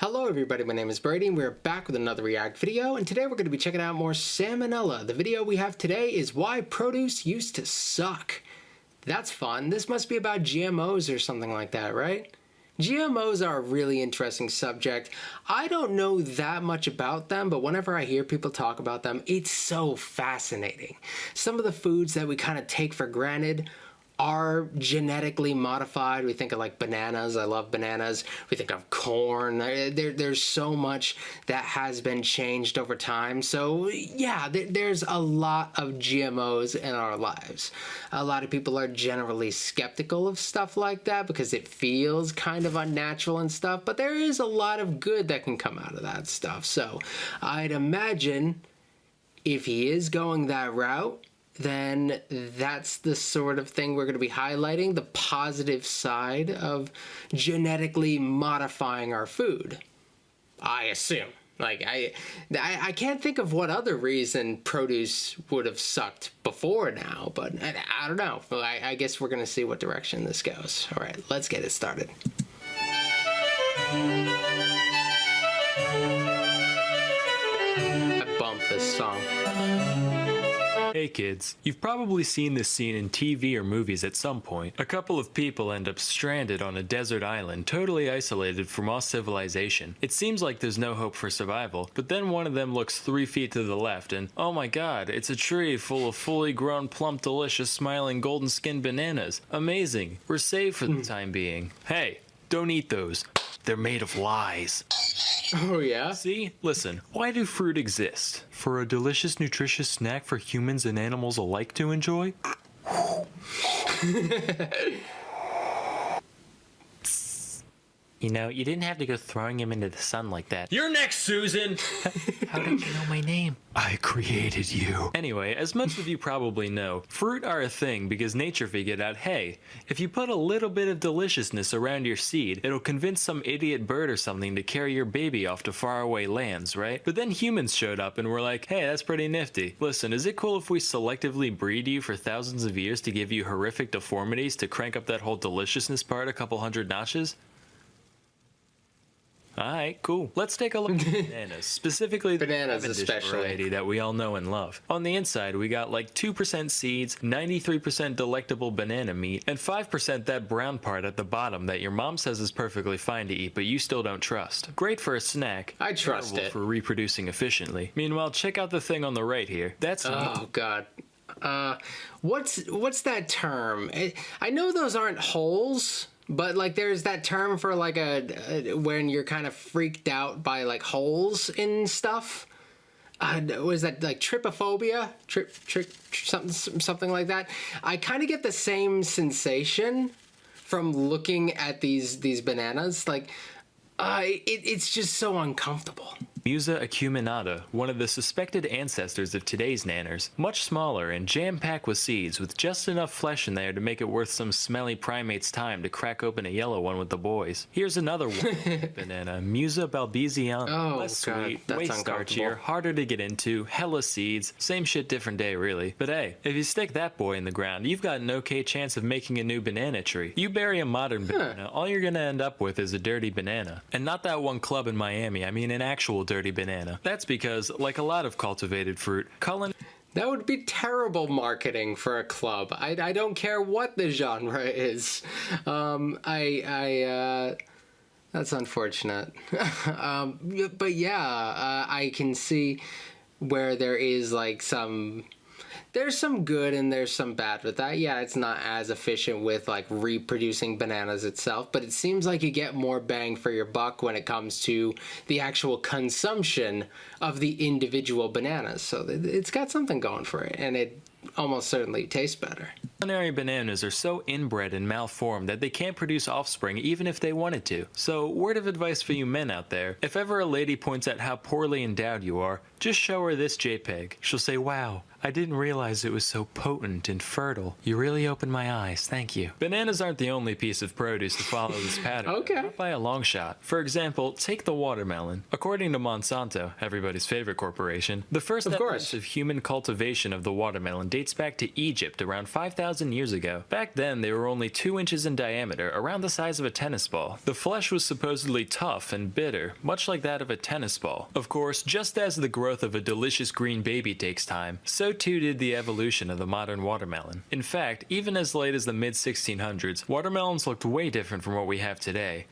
Hello everybody, my name is Brady and we're back with another React video, and today we're going to be checking out more salmonella. The video we have today is why produce used to suck. That's fun. This must be about GMOs or something like that, right? GMOs are a really interesting subject. I don't know that much about them, but whenever I hear people talk about them, it's so fascinating. Some of the foods that we kind of take for granted are genetically modified. We think of like bananas. I love bananas. We think of corn. There's so much that has been changed over time. So yeah, there's a lot of GMOs in our lives. A lot of people are generally skeptical of stuff like that because it feels kind of unnatural and stuff, but there is a lot of good that can come out of that stuff. So I'd imagine if he is going that route, then that's the sort of thing we're going to be highlighting, the positive side of genetically modifying our food. I assume. Like, I can't think of what other reason produce would have sucked before now, but I don't know. I guess we're going to see what direction this goes. All right, let's get it started. I bumped this song. Hey kids, you've probably seen this scene in TV or movies at some point. A couple of people end up stranded on a desert island, totally isolated from all civilization. It seems like there's no hope for survival, but then one of them looks 3 feet to the left and, oh my god, it's a tree full of fully grown, plump, delicious, smiling, golden-skinned bananas. Amazing. We're safe for the time being. Hey, don't eat those. They're made of lies. Oh yeah? See? Listen, why do fruit exist? For a delicious, nutritious snack for humans and animals alike to enjoy? You know, you didn't have to go throwing him into the sun like that. You're next, Susan! How did you know my name? I created you. Anyway, as most of you probably know, fruit are a thing because nature figured out, hey, if you put a little bit of deliciousness around your seed, it'll convince some idiot bird or something to carry your baby off to faraway lands, right? But then humans showed up and were like, hey, that's pretty nifty. Listen, is it cool if we selectively breed you for thousands of years to give you horrific deformities to crank up that whole deliciousness part a couple hundred notches? Alright, cool. Let's take a look at bananas, specifically the Cabbage variety that we all know and love. On the inside, we got like 2% seeds, 93% delectable banana meat, and 5% that brown part at the bottom that your mom says is perfectly fine to eat, but you still don't trust. Great for a snack. I trust it. For reproducing efficiently. Meanwhile, check out the thing on the right here. That's oh god. What's that term? I know those aren't holes. But like there's that term for like when you're kind of freaked out by like holes in stuff. Was that like trypophobia? Something like that. I kind of get the same sensation from looking at these bananas. Like it's just so uncomfortable. Musa acuminata, one of the suspected ancestors of today's nanners, much smaller and jam-packed with seeds with just enough flesh in there to make it worth some smelly primate's time to crack open a yellow one with the boys. Here's another one banana, Musa balbesiana. Oh, less God, sweet, that's way starchier, harder to get into, hella seeds, same shit different day really. But hey, if you stick that boy in the ground, you've got an okay chance of making a new banana tree. You bury a modern banana, all you're gonna end up with is a dirty banana. And not that one club in Miami, I mean an actual dirty banana. That's because, like a lot of cultivated fruit, that would be terrible marketing for a club. I don't care what the genre is. That's unfortunate. But yeah, I can see where there is like there's some good and there's some bad with that. Yeah, it's not as efficient with like reproducing bananas itself, but it seems like you get more bang for your buck when it comes to the actual consumption of the individual bananas. So it's got something going for it, and it almost certainly tastes better. Culinary bananas are so inbred and malformed that they can't produce offspring even if they wanted to. So, word of advice for you men out there, if ever a lady points out how poorly endowed you are, Just show her this JPEG. She'll say, wow, I didn't realize it was so potent and fertile. You really opened my eyes, thank you. Bananas aren't the only piece of produce to follow this pattern. Okay. Not by a long shot. For example, take the watermelon. According to Monsanto, everybody's favorite corporation, the first evidence of human cultivation of the watermelon dates back to Egypt around 5,000 years ago. Back then, they were only 2 inches in diameter, around the size of a tennis ball. The flesh was supposedly tough and bitter, much like that of a tennis ball. Of course, just as the growth of a delicious green baby takes time, so too did the evolution of the modern watermelon. In fact, even as late as the mid-1600s, watermelons looked way different from what we have today.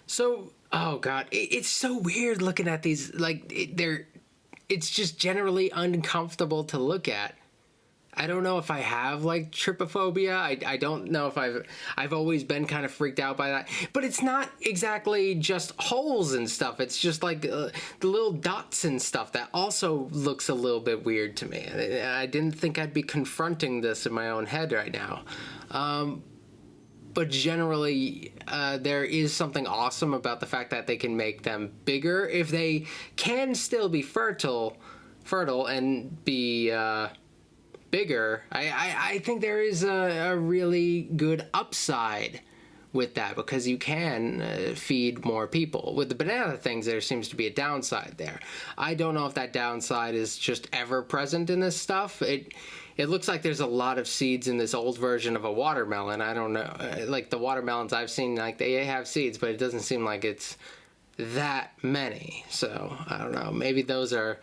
So, oh god, it's so weird looking at these, like, it's just generally uncomfortable to look at. I don't know if I have, like, trypophobia. I don't know if I've always been kind of freaked out by that. But it's not exactly just holes and stuff. It's just, like, the little dots and stuff that also looks a little bit weird to me. I didn't think I'd be confronting this in my own head right now. But generally, there is something awesome about the fact that they can make them bigger. If they can still be fertile and be... bigger, I think there is a really good upside with that, because you can feed more people. With the banana things, there seems to be a downside there. I don't know if that downside is just ever present in this stuff. It looks like there's a lot of seeds in this old version of a watermelon. I don't know, like the watermelons I've seen, like they have seeds, but it doesn't seem like it's that many. So I don't know, maybe those are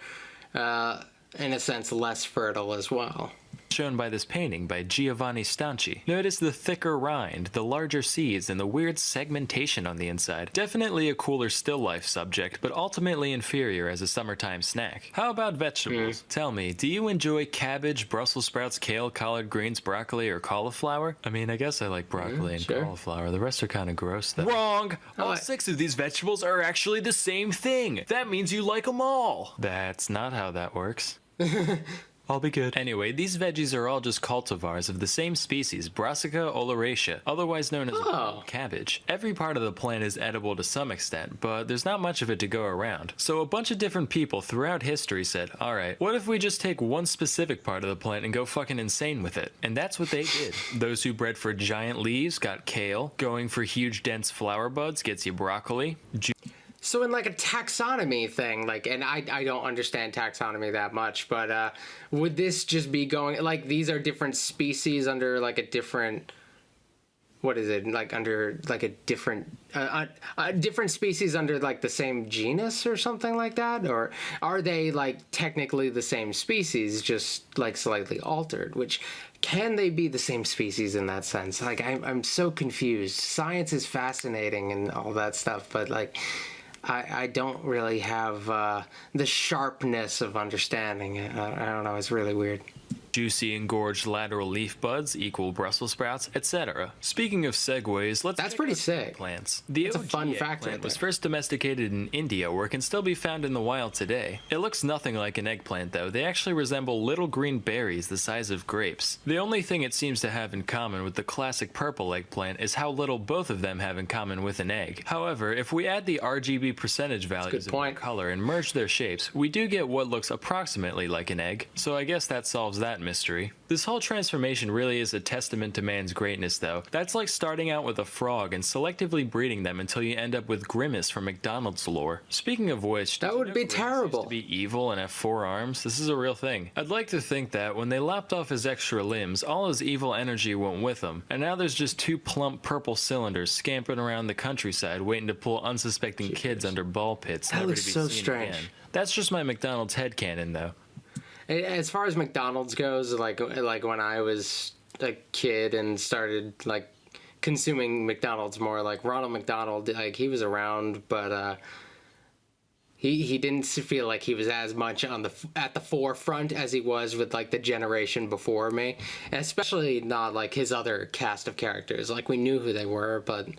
in a sense less fertile as well. Shown by this painting by Giovanni Stanchi. Notice the thicker rind, the larger seeds, and the weird segmentation on the inside. Definitely a cooler still life subject, but ultimately inferior as a summertime snack. How about vegetables? Tell me, do you enjoy cabbage, Brussels sprouts, kale, collard greens, broccoli, or cauliflower? I mean, I guess I like broccoli and cauliflower. The rest are kind of gross though. Wrong! All 6 of these vegetables are actually the same thing. That means you like them all. That's not how that works. I'll be good. Anyway, these veggies are all just cultivars of the same species, Brassica oleracea, otherwise known as cabbage. Every part of the plant is edible to some extent, but there's not much of it to go around. So a bunch of different people throughout history said, alright, what if we just take one specific part of the plant and go fucking insane with it? And that's what they did. Those who bred for giant leaves got kale, going for huge dense flower buds gets you broccoli. So in like a taxonomy thing, like, and I don't understand taxonomy that much, but would this just be going, like, these are different species under like a different, what is it, like under like a different, different species under like the same genus or something like that? Or are they like technically the same species, just like slightly altered, which... Can they be the same species in that sense? Like, I'm so confused. Science is fascinating and all that stuff, but like... I don't really have the sharpness of understanding it. I don't know, it's really weird. Juicy engorged lateral leaf buds equal Brussels sprouts, etc. Speaking of segues, let's... That's pretty sick. Plants. The That's a fun fact eggplant was first domesticated in India, where it can still be found in the wild today. It looks nothing like an eggplant, though. They actually resemble little green berries the size of grapes. The only thing it seems to have in common with the classic purple eggplant is how little both of them have in common with an egg. However, if we add the RGB percentage values of their color and merge their shapes, we do get what looks approximately like an egg. So I guess that solves that mystery. This whole transformation really is a testament to man's greatness, though. That's like starting out with a frog and selectively breeding them until you end up with Grimace from McDonald's lore. Speaking of which, that would be terrible. To be evil and have 4 arms. This is a real thing. I'd like to think that when they lopped off his extra limbs, all his evil energy went with him, and now there's just 2 plump purple cylinders scampering around the countryside waiting to pull unsuspecting kids under ball pits. That looks so strange. Again. That's just my McDonald's headcanon, though. As far as McDonald's goes, like when I was a kid and started like consuming McDonald's more, like Ronald McDonald, like he was around, but he didn't feel like he was as much at the forefront as he was with like the generation before me, and especially not like his other cast of characters. Like we knew who they were, but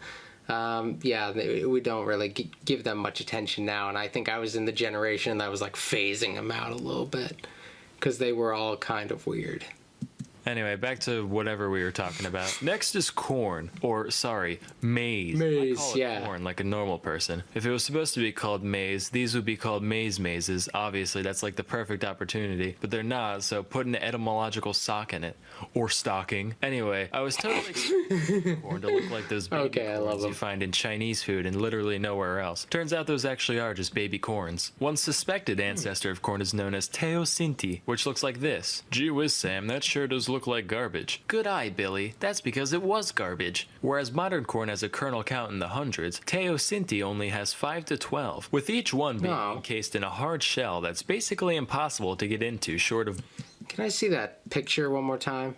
yeah, we don't really give them much attention now, and I think I was in the generation that was like phasing them out a little bit. Because they were all kind of weird. Anyway, back to whatever we were talking about. Next is corn, or sorry, maize. I call it corn like a normal person. If it was supposed to be called maize, these would be called mazes. Obviously, that's like the perfect opportunity, but they're not, so put an etymological sock in it. Or stocking. Anyway, I was totally expecting corn to look like those baby corns you find in Chinese food and literally nowhere else. Turns out those actually are just baby corns. One suspected ancestor of corn is known as Teosinte, which looks like this. Gee whiz, Sam, that sure does look like garbage. Good eye, Billy. That's because it was garbage. Whereas modern corn has a kernel count in the hundreds, Teosinte only has 5 to 12, with each one being encased in a hard shell that's basically impossible to get into short of... Can I see that picture one more time?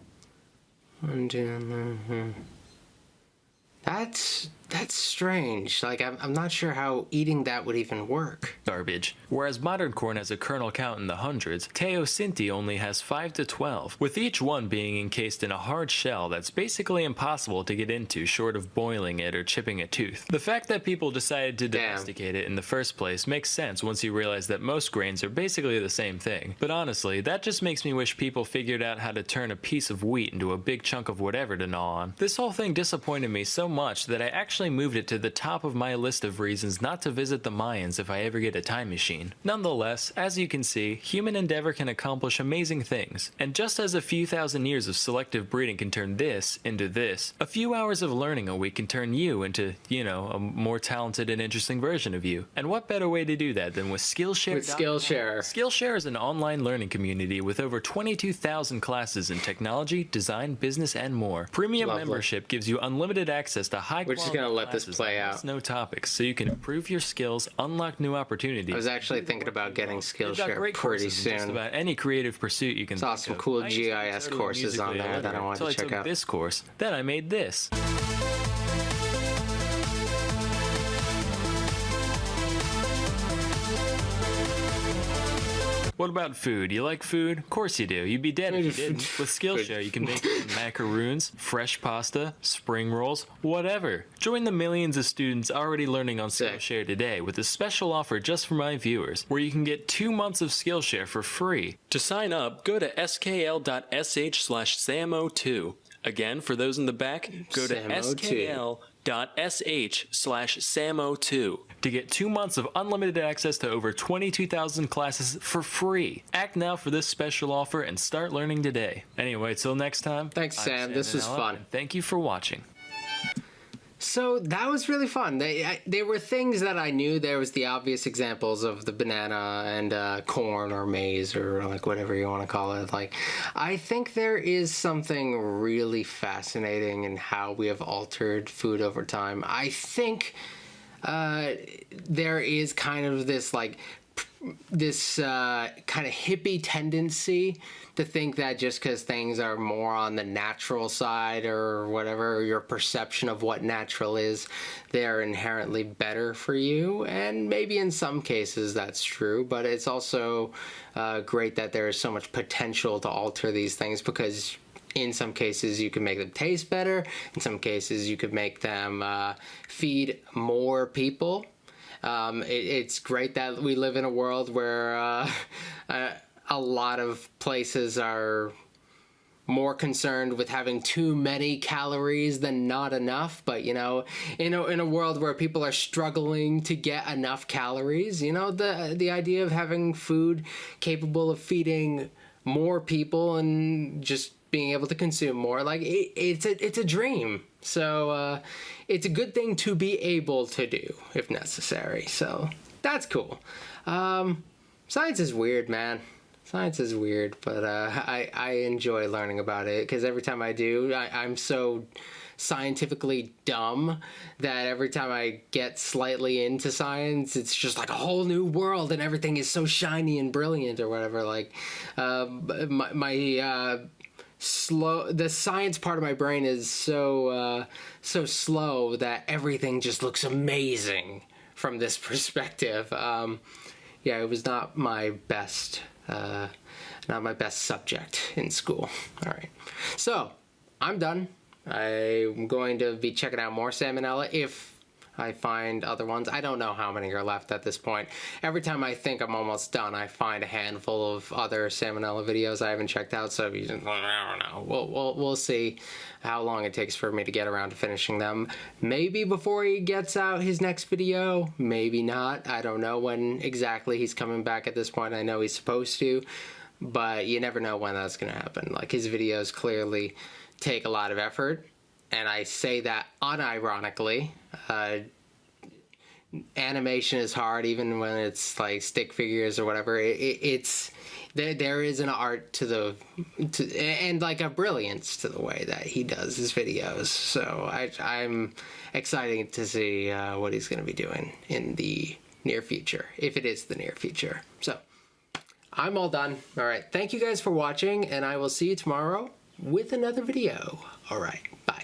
That's strange. Like, I'm not sure how eating that would even work. Garbage. Whereas modern corn has a kernel count in the hundreds, Teosinte only has 5 to 12, with each one being encased in a hard shell that's basically impossible to get into short of boiling it or chipping a tooth. The fact that people decided to domesticate it in the first place makes sense once you realize that most grains are basically the same thing. But honestly, that just makes me wish people figured out how to turn a piece of wheat into a big chunk of whatever to gnaw on. This whole thing disappointed me so much that I actually moved it to the top of my list of reasons not to visit the Mayans if I ever get a time machine. Nonetheless, as you can see, human endeavor can accomplish amazing things, and just as a few thousand years of selective breeding can turn this into this, a few hours of learning a week can turn you into, you know, a more talented and interesting version of you. And what better way to do that than with Skillshare? With Skillshare. Skillshare is an online learning community with over 22,000 classes in technology, design, business, and more. Premium membership gives you unlimited access to high quality. We're just gonna let this play out. No topics, so you can improve your skills, unlock new opportunities. I was actually thinking about getting Skillshare pretty soon. Just about any creative pursuit you can. Saw some cool GIS courses on there that I wanted to check out. This course, then I made this. What about food? You like food? Of course you do. You'd be dead if you didn't. With Skillshare, you can make macaroons, fresh pasta, spring rolls, whatever. Join the millions of students already learning on Skillshare today with a special offer just for my viewers, where you can get 2 months of Skillshare for free. To sign up, go to skl.sh/samo2. Again, for those in the back, go to skl.sh/samo2 to get 2 months of unlimited access to over 22,000 classes for free. Act now for this special offer and start learning today. Anyway, till next time. Thanks, Sam. This was fun. Thank you for watching. So that was really fun. They were things that I knew. There was the obvious examples of the banana and corn or maize or like whatever you want to call it. Like, I think there is something really fascinating in how we have altered food over time. I think there is kind of this like this kind of hippie tendency to think that just because things are more on the natural side or whatever, your perception of what natural is, they're inherently better for you. And maybe in some cases that's true, but it's also great that there is so much potential to alter these things, because in some cases you can make them taste better. In some cases you could make them feed more people. It's great that we live in a world where a lot of places are more concerned with having too many calories than not enough. But, you know, in a world where people are struggling to get enough calories, you know, the idea of having food capable of feeding more people and just being able to consume more, like it's a dream. So it's a good thing to be able to do if necessary. So that's cool. Science is weird, man. Science is weird, but I enjoy learning about it, because every time I do, I'm so scientifically dumb that every time I get slightly into science, it's just like a whole new world and everything is so shiny and brilliant or whatever. Like the science part of my brain is so slow that everything just looks amazing from this perspective. Yeah, it was not my best subject in school. All right, so I'm done. I'm going to be checking out more salmonella if I find other ones. I don't know how many are left at this point. Every time I think I'm almost done, I find a handful of other Salmonella videos I haven't checked out. So I don't know. We'll see how long it takes for me to get around to finishing them. Maybe before he gets out his next video. Maybe not. I don't know when exactly he's coming back at this point. I know he's supposed to, but you never know when that's going to happen. Like, his videos clearly take a lot of effort. And I say that unironically. Animation is hard, even when it's like stick figures or whatever. There is an art and like a brilliance to the way that he does his videos. So I'm excited to see what he's going to be doing in the near future, if it is the near future. So I'm all done. All right, thank you guys for watching, and I will see you tomorrow with another video. All right, bye.